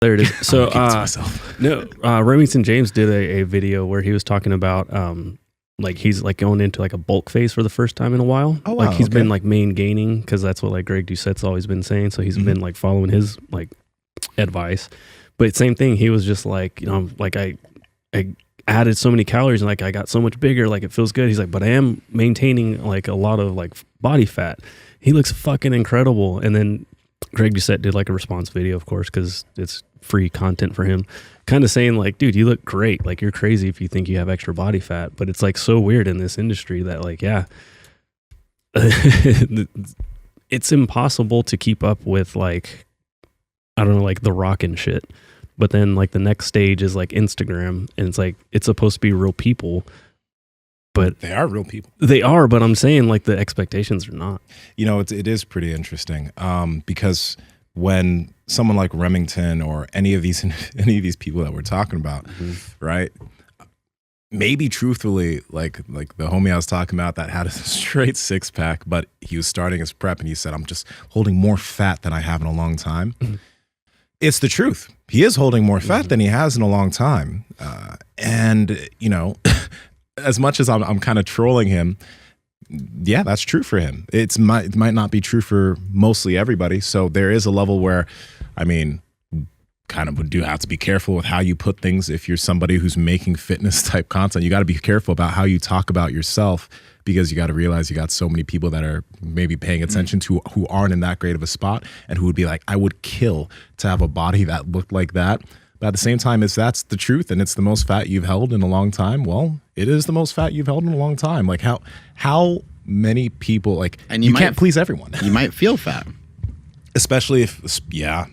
There it is. So, No, Remington James did a video where he was talking about, like he's like going into like a bulk phase for the first time in a while. Oh, wow, like he's okay. been like main gaining because that's what like Greg Doucette's always been saying. So he's been like following his like advice. But same thing, he was just like, like I added so many calories and like I got so much bigger, like it feels good. He's like, but I am maintaining like a lot of like body fat. He looks fucking incredible. And then Greg Doucette did like a response video, of course, because it's free content for him, kind of saying like, dude, you look great. Like you're crazy if you think you have extra body fat. But it's like so weird in this industry that like, yeah, it's impossible to keep up with like, I don't know, like The Rock and shit. But then like the next stage is like Instagram, and it's like it's supposed to be real people, but they are real people. They are, but I'm saying like the expectations are not. It is pretty interesting because when someone like Remington or any of these people that we're talking about, right? Maybe truthfully, like the homie I was talking about that had a straight 6-pack, but he was starting his prep and he said, "I'm just holding more fat than I have in a long time." It's the truth. He is holding more fat than he has in a long time. And, as much as I'm kind of trolling him, yeah, that's true for him. It might not be true for mostly everybody. So there is a level where, kind of do have to be careful with how you put things. If you're somebody who's making fitness type content, you got to be careful about how you talk about yourself, because you got to realize you got so many people that are maybe paying attention to who aren't in that great of a spot and who would be like, I would kill to have a body that looked like that. But at the same time, if that's the truth and it's the most fat you've held in a long time, well, it is the most fat you've held in a long time. Like how many people, like, and you can't please everyone. You might feel fat. Especially if, yeah.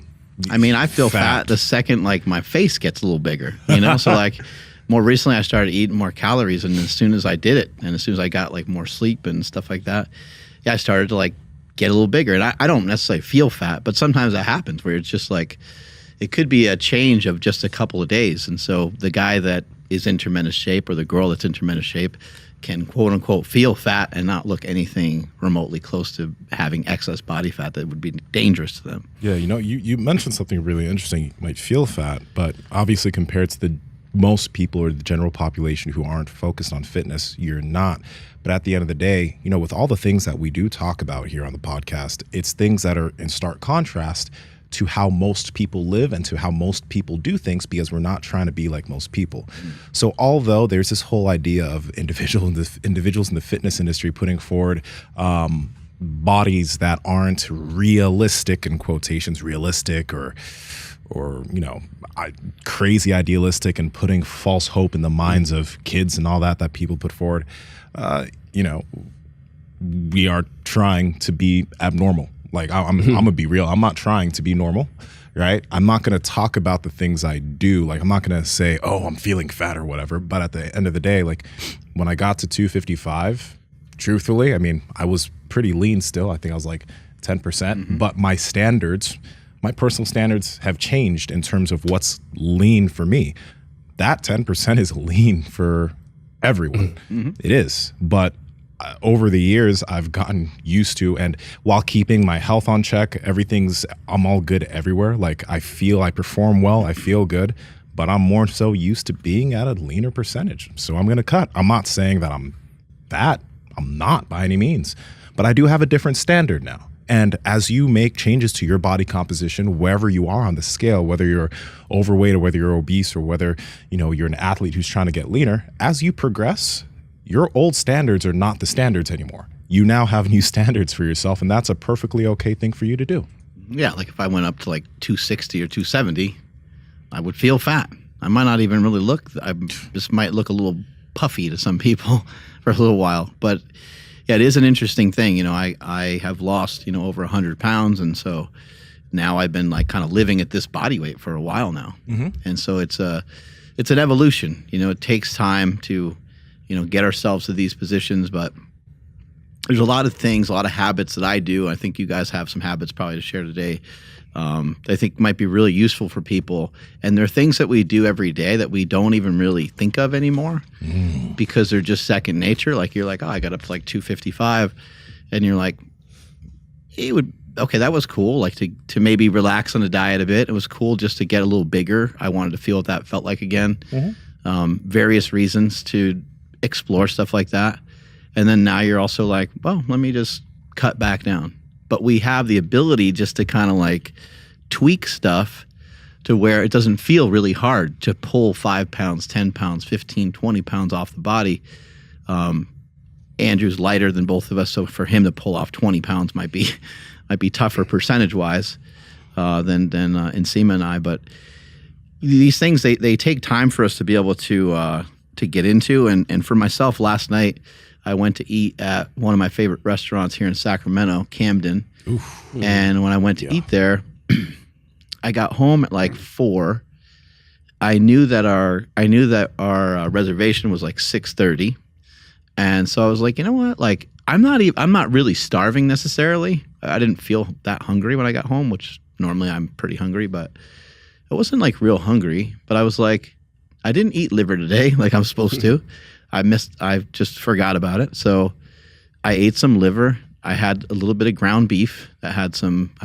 I feel fat the second like my face gets a little bigger, So like more recently I started eating more calories, and as soon as I did it and as soon as I got like more sleep and stuff like that, I started to like get a little bigger. And I don't necessarily feel fat, but sometimes that happens where it's just like, it could be a change of just a couple of days. And so the guy that is in tremendous shape or the girl that's in tremendous shape can quote unquote feel fat and not look anything remotely close to having excess body fat that would be dangerous to them. Yeah, you mentioned something really interesting. You might feel fat, but obviously compared to the most people or the general population who aren't focused on fitness, you're not. But at the end of the day, with all the things that we do talk about here on the podcast, it's things that are in stark contrast to how most people live and to how most people do things, because we're not trying to be like most people. So although there's this whole idea of individuals in the fitness industry putting forward bodies that aren't realistic, in quotations, realistic or crazy idealistic, and putting false hope in the minds of kids and all that people put forward, we are trying to be abnormal. Like I'm gonna be real. I'm not trying to be normal, right? I'm not gonna talk about the things I do. Like I'm not gonna say, oh, I'm feeling fat or whatever. But at the end of the day, like when I got to 255, truthfully, I was pretty lean still. I think I was like 10%. But my personal standards have changed in terms of what's lean for me. That 10% is lean for everyone. It is. But over the years, I've gotten used to, and while keeping my health on check, I'm all good everywhere. Like I perform well, I feel good, but I'm more so used to being at a leaner percentage. So I'm going to cut. I'm not saying that I'm fat. I'm not by any means, but I do have a different standard now. And as you make changes to your body composition, wherever you are on the scale, whether you're overweight or whether you're obese or whether, you're an athlete who's trying to get leaner, as you progress, your old standards are not the standards anymore. You now have new standards for yourself, and that's a perfectly okay thing for you to do. Yeah, like if I went up to like 260 or 270, I would feel fat. I might not even really I just might look a little puffy to some people for a little while. But yeah, it is an interesting thing. I have lost, over 100 pounds. And so now I've been like kind of living at this body weight for a while now. And so it's an evolution. It takes time to get ourselves to these positions, but there's a lot of things, a lot of habits that I do. I think you guys have some habits probably to share today. I think might be really useful for people. And there are things that we do every day that we don't even really think of anymore because they're just second nature. Like you're like, oh, I got up to like 255. And you're like, okay, that was cool. Like to maybe relax on the diet a bit. It was cool just to get a little bigger. I wanted to feel what that felt like again. Various reasons to explore stuff like that. And then now you're also like, well, let me just cut back down. But we have the ability just to kind of like tweak stuff to where it doesn't feel really hard to pull 5 pounds, 10 pounds, 15, 20 pounds off the body. Andrew's lighter than both of us, so for him to pull off 20 pounds might be tougher percentage-wise than Nsima and I. But these things, they take time for us to be able to get into. And for myself, last night, I went to eat at one of my favorite restaurants here in Sacramento, Camden. Oof. And when I went to eat there, I got home at like 4. I knew that our reservation was like 6:30. And so I was like, you know what? Like, I'm not really starving necessarily. I didn't feel that hungry when I got home, which normally I'm pretty hungry, but I wasn't like real hungry. But I was like, I didn't eat liver today like I'm supposed to. I just forgot about it. So I ate some liver. I had a little bit of ground beef that I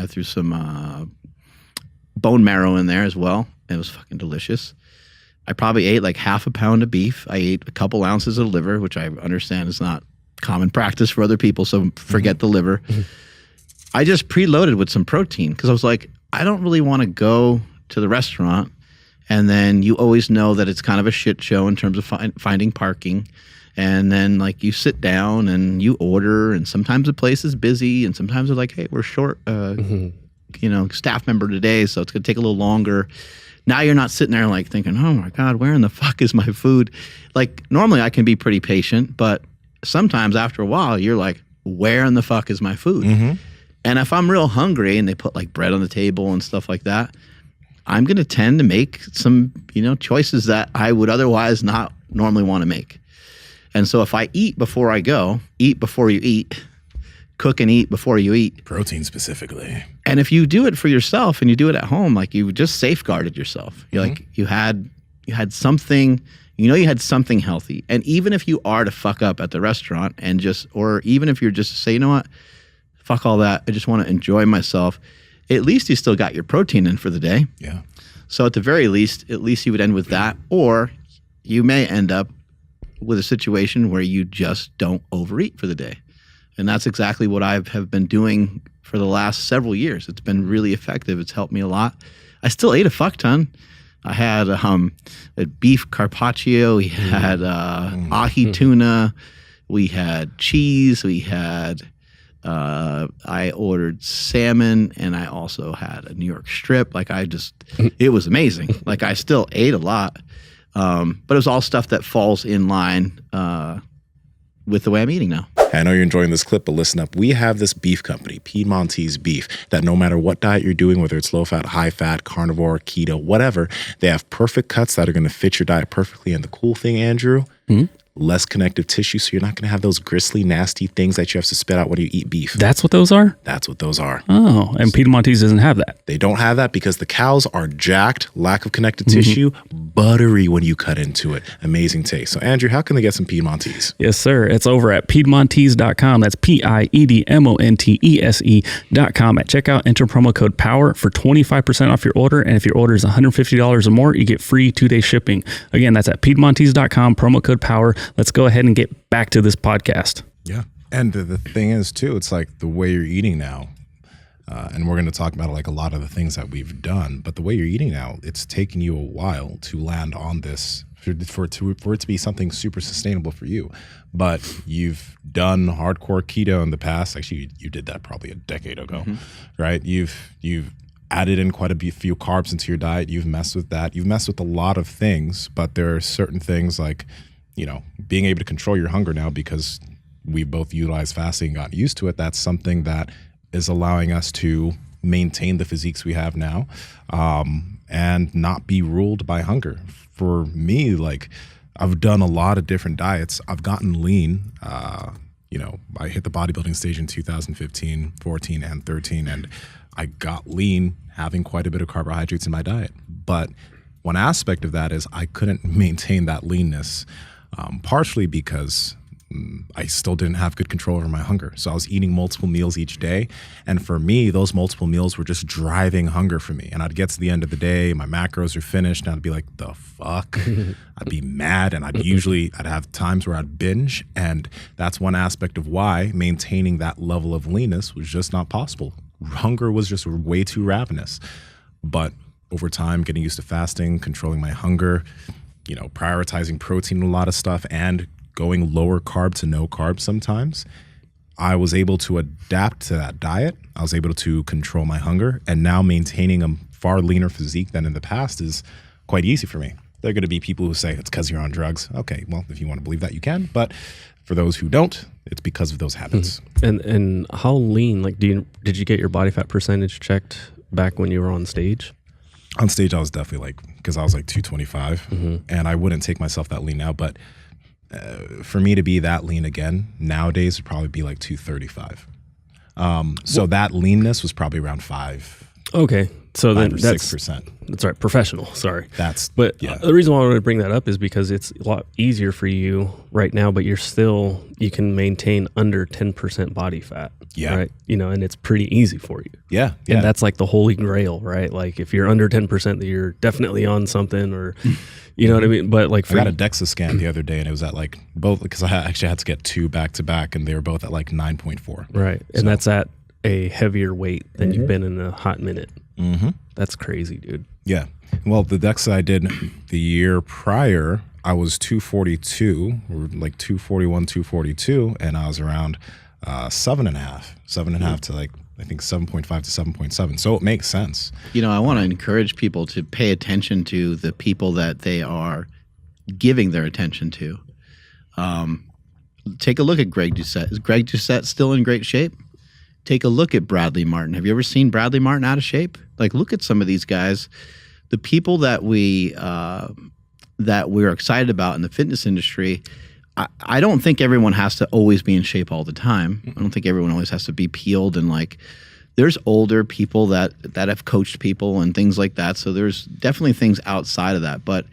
threw some bone marrow in there as well. It was fucking delicious. I probably ate like half a pound of beef. I ate a couple ounces of liver, which I understand is not common practice for other people, so forget the liver. I just preloaded with some protein because I was like, I don't really want to go to the restaurant, and then you always know that it's kind of a shit show in terms of finding parking. And then like you sit down and you order, and sometimes the place is busy, and sometimes they're like, hey, we're short, staff member today, so it's going to take a little longer. Now you're not sitting there like thinking, oh my God, where in the fuck is my food? Like normally I can be pretty patient, but sometimes after a while you're like, where in the fuck is my food? And if I'm real hungry and they put like bread on the table and stuff like that, I'm going to tend to make some, choices that I would otherwise not normally want to make. And so if I eat before I go, eat before you eat, cook and eat before you eat. Protein specifically. And if you do it for yourself and you do it at home, like you just safeguarded yourself. You're like, you had something, you had something healthy. And even if you are to fuck up at the restaurant or even if you're just to say, you know what, fuck all that, I just want to enjoy myself, at least you still got your protein in for the day. Yeah. So at the very least, you would end with that. Or you may end up with a situation where you just don't overeat for the day. And that's exactly what I have been doing for the last several years. It's been really effective. It's helped me a lot. I still ate a fuck ton. I had a beef carpaccio. We had ahi tuna. We had cheese. We had, I ordered salmon, and I also had a New York strip. Like it was amazing. Like I still ate a lot. But it was all stuff that falls in line with the way I'm eating now. I know you're enjoying this clip, but listen up. We have this beef company, Piedmontese Beef, that no matter what diet you're doing, whether it's low fat, high fat, carnivore, keto, whatever, they have perfect cuts that are going to fit your diet perfectly. And the cool thing, Andrew, less connective tissue, so you're not going to have those gristly, nasty things that you have to spit out when you eat beef. That's what those are? That's what those are. Oh, and Piedmontese doesn't have that. They don't have that because the cows are jacked, lack of connective tissue, buttery when you cut into it. Amazing taste. So, Andrew, how can they get some Piedmontese? Yes, sir. It's over at Piedmontese.com. That's Piedmontese.com. At checkout, enter promo code POWER for 25% off your order. And if your order is $150 or more, you get free 2-day shipping. Again, that's at Piedmontese.com, promo code POWER. Let's go ahead and get back to this podcast. Yeah. And the thing is, too, it's like the way you're eating now, and we're going to talk about like a lot of the things that we've done, but the way you're eating now, it's taken you a while to land on this, for it to be something super sustainable for you. But you've done hardcore keto in the past. Actually, you did that probably a decade ago, right? You've added in quite a few carbs into your diet. You've messed with that. You've messed with a lot of things, but there are certain things like, being able to control your hunger now because we both utilize fasting and got used to it. That's something that is allowing us to maintain the physiques we have now, and not be ruled by hunger. For me, like I've done a lot of different diets. I've gotten lean. I hit the bodybuilding stage in 2015, 14, and 13, and I got lean having quite a bit of carbohydrates in my diet. But one aspect of that is I couldn't maintain that leanness, partially because I still didn't have good control over my hunger. So I was eating multiple meals each day. And for me, those multiple meals were just driving hunger for me. And I'd get to the end of the day, my macros are finished, and I'd be like, the fuck? I'd be mad. And I'd have times where I'd binge. And that's one aspect of why maintaining that level of leanness was just not possible. Hunger was just way too ravenous. But over time, getting used to fasting, controlling my hunger, prioritizing protein in a lot of stuff, and going lower carb to no carb sometimes, I was able to adapt to that diet. I was able to control my hunger, and now maintaining a far leaner physique than in the past is quite easy for me. There are going to be people who say it's because you're on drugs. Okay, well, if you want to believe that, you can. But for those who don't, it's because of those habits. And how lean? Like, did you get your body fat percentage checked back when you were on stage? On stage, I was definitely because I was 225, and I wouldn't take myself that lean now, but for me to be that lean again nowadays would probably be 235. So that leanness was probably around 5. Okay, so then that's 6%. That's right, professional. Sorry, but the reason why I wanted to bring that up is because it's a lot easier for you right now, but you can maintain under 10% body fat. Yeah, right. And it's pretty easy for you. Yeah. And that's the holy grail, right? Like if you're under 10%, that you're definitely on something, or you know what I mean. But I got a DEXA scan the other day, and it was at both, because I actually had to get 2 back to back, and they were both at 9.4. Right, and that's at a heavier weight than you've been in a hot minute. That's crazy, dude. Yeah. Well, the DEXA I did the year prior, I was 242, or 241, 242, and I was around 7.5 to I think 7.5 to 7.7. So it makes sense. I want to encourage people to pay attention to the people that they are giving their attention to. Take a look at Greg Doucette. Is Greg Doucette still in great shape? Take a look at Bradley Martin. Have you ever seen Bradley Martin out of shape? Look at some of these guys. The people that we're excited about in the fitness industry, I don't think everyone has to always be in shape all the time. I don't think everyone always has to be peeled, and there's older people that have coached people and things like that. So there's definitely things outside of that. But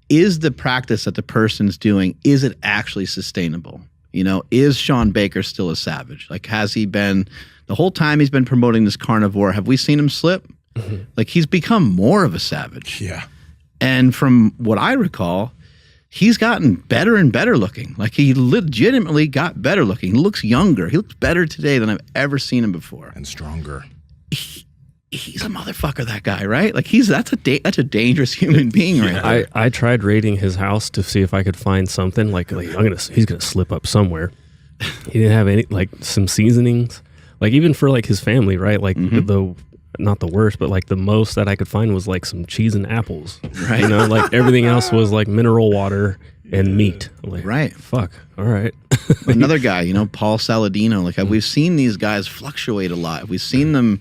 is the practice that the person's doing, is it actually sustainable? Is Sean Baker still a savage? Has he been, the whole time he's been promoting this carnivore, have we seen him slip? He's become more of a savage. Yeah. And from what I recall, he's gotten better and better looking. He legitimately got better looking. He looks younger. He looks better today than I've ever seen him before. And stronger. He's a motherfucker, that guy, right? That's a dangerous human being, right there. I tried raiding his house to see if I could find something he's gonna slip up somewhere. He didn't have any some seasonings, even for his family, right? The not the worst, but the most that I could find was some cheese and apples, right? Everything else was mineral water and meat. Right. Fuck. All right. Another guy, Paul Saladino. We've seen these guys fluctuate a lot. We've seen them.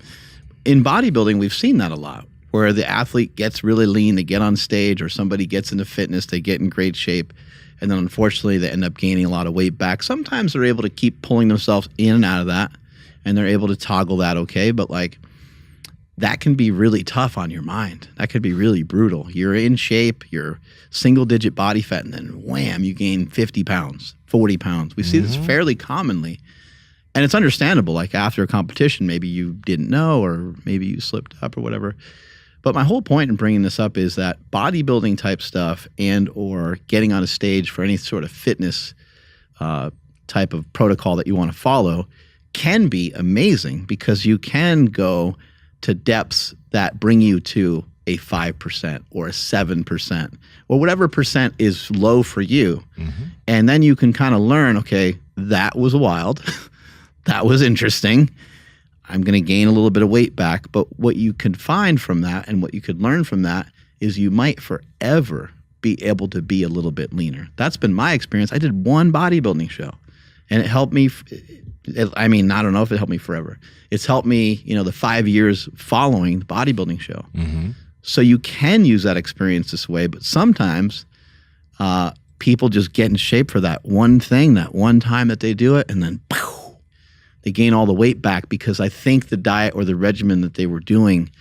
In bodybuilding, we've seen that a lot, where the athlete gets really lean, they get on stage, or somebody gets into fitness, they get in great shape, and then unfortunately they end up gaining a lot of weight back. Sometimes they're able to keep pulling themselves in and out of that, and they're able to toggle that okay, but that can be really tough on your mind. That could be really brutal. You're in shape, you're single-digit body fat, and then wham, you gain 50 pounds, 40 pounds. We see this fairly commonly. And it's understandable, after a competition, maybe you didn't know, or maybe you slipped up or whatever. But my whole point in bringing this up is that bodybuilding type stuff and or getting on a stage for any sort of fitness type of protocol that you want to follow can be amazing, because you can go to depths that bring you to a 5% or a 7% or whatever percent is low for you. And then you can kind of learn, okay, that was wild. That was interesting. I'm going to gain a little bit of weight back. But what you could find from that, and what you could learn from that, is you might forever be able to be a little bit leaner. That's been my experience. I did one bodybuilding show, and it helped me. I don't know if it helped me forever. It's helped me, the 5 years following the bodybuilding show. So you can use that experience this way, but sometimes people just get in shape for that one thing, that one time that they do it, and then pow, they gain all the weight back, because I think the diet or the regimen that they were doing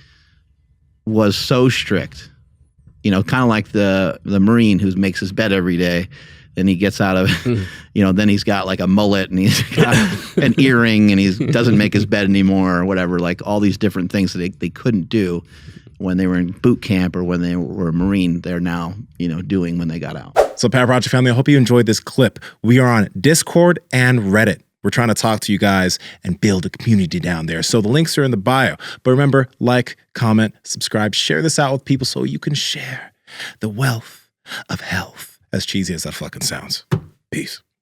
was so strict. Kind of like the Marine who makes his bed every day. and he gets out of, then he's got like a mullet and he's got an earring and he doesn't make his bed anymore or whatever, like all these different things that they couldn't do when they were in boot camp or when they were a Marine, they're now, doing when they got out. So Power Project family, I hope you enjoyed this clip. We are on Discord and Reddit. We're trying to talk to you guys and build a community down there. So the links are in the bio. But remember, like, comment, subscribe, share this out with people so you can share the wealth of health. As cheesy as that fucking sounds. Peace.